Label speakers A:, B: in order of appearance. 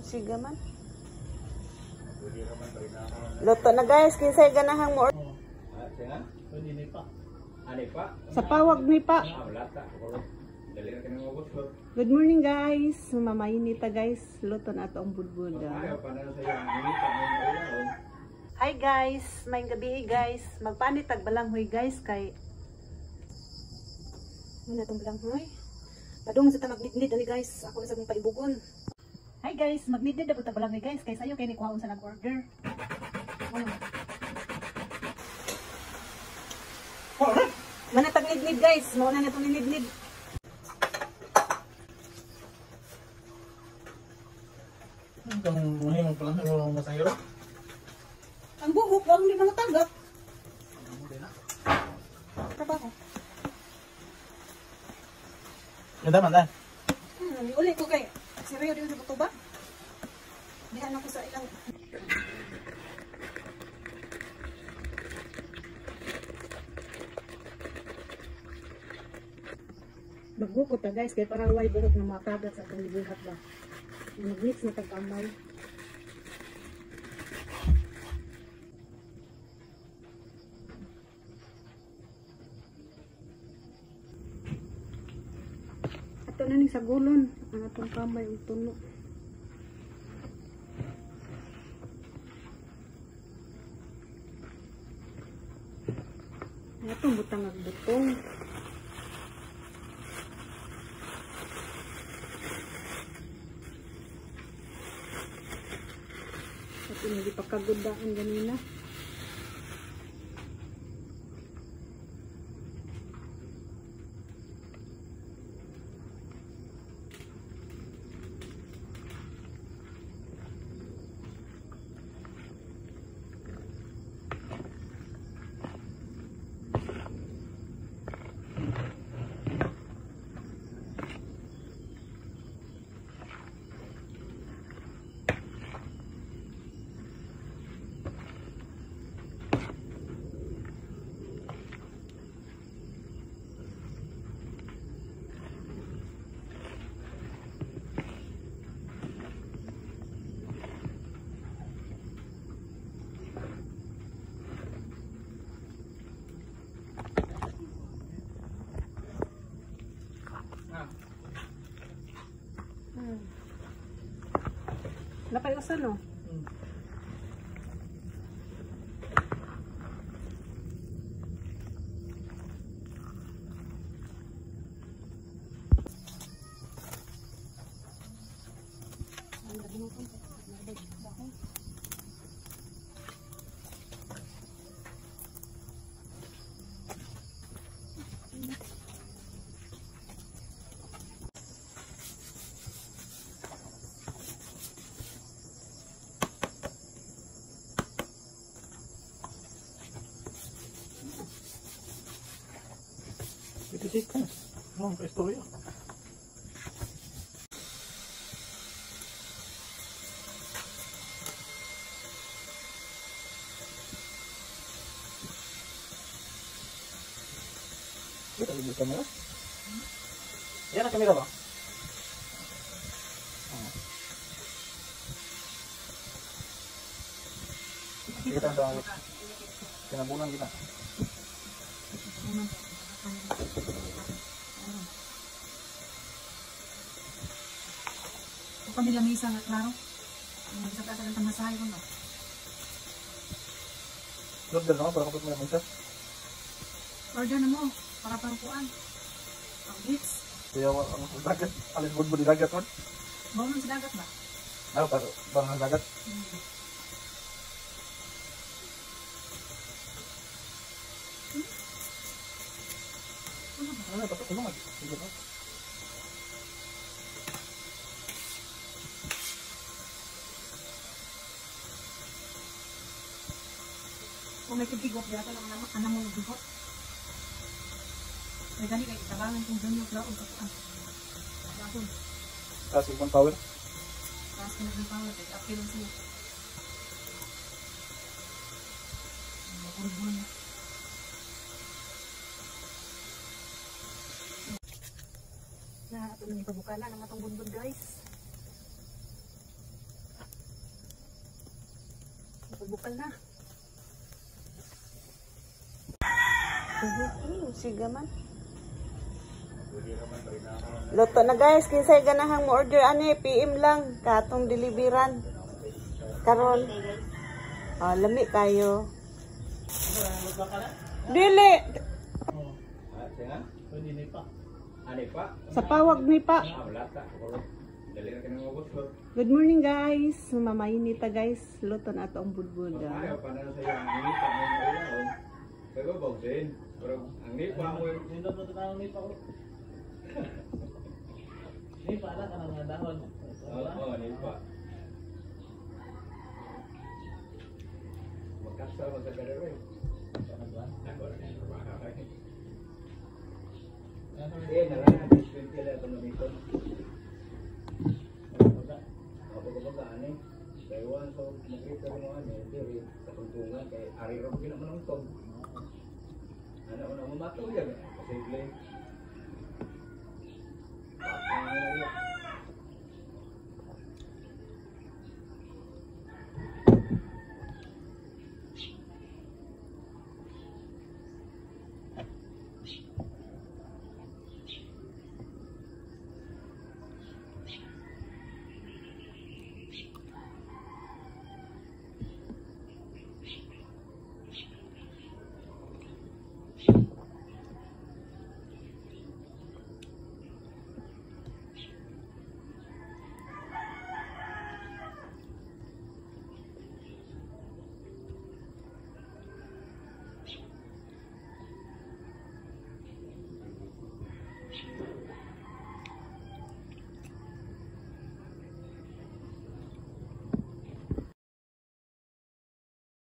A: Sige man. Luto na guys, kisay ganahang mo. Sa pawag ni pa. Good morning guys. Mamainita guys. Luto na ito ang budbud. Hi guys. May gabi guys. Magpanitag balanghoy guys kay muna itong balanghoy. Padung sa magnitnit ani guys. Ako na sa mong paibugon. Hi guys. Magnitnit na punta balanghoy guys. Kay sayo kay ni kuhaon sa nag-order. Mana tag nidnid guys. Mauna na itong nidnid.
B: Ang mahimong pala ng masahiro.
A: Ang buhok, wag hindi mga tagap.
B: Hindi na.
A: Trabaho.
B: Yung daman dan.
A: Uli ko kay. Seryo din sa ba? Dihan ako sa ilang. Magbukot na guys, kaya parang way buhok ng mga kagat sa itong libuhat ba. Mag-mix na tag-amay. Ito na ning sa gulon, ang atong kamay ang tuno. Itong butang agbutong. Ito hindi pa kagudaan ganina. Lapay usan no?
B: Ito sih kan. Ano ang istorya? Kita lihat kamera. Yan ang kamera ba? Kita ang kinabunan kita.
A: Kung nila misa nga klaro. Sa kasa ng tamasahay ko no.
B: Order na para kapag may misa.
A: Order na mo para parupuan. Ang hits.
B: Kaya ang dagat, alis budbud di dagat man.
A: Bawang sa dagat ba?
B: Ano para ng dagat? Ano ba? Ano ba? Sige ba?
A: Kung may kibigot, yata lang anak mo bigot. May gani kayo, tabangan kong ganyo, klaon sa kuan. Tapos,
B: Kasi ibang power.
A: tapos pinag-power, apil siya. Makulbun. Na, ito nang ipabukala ng matong bunbun guys. bukal na.
C: Sige man. Luto na guys, kinsay ganahang mo order ani, PM lang katong deliveran. Karon. Lami kayo. Dili. Sa pawag ni pa. Good morning guys. Mamainita guys. Luto na ato ang budbud.
B: Ang nipa mo nindot mo tanaw nipa ko. Nipa lang kanang dahon. Oo, nipa. Magkasa magkadaro eh. Ako na yung rumah kay. Nalang 20 lang itong namiton. Ako ani. Taiwan so makita mo ani diri sa tungtungan kay ari ro ginamanungtong. Ano na mamatong yan kasi play.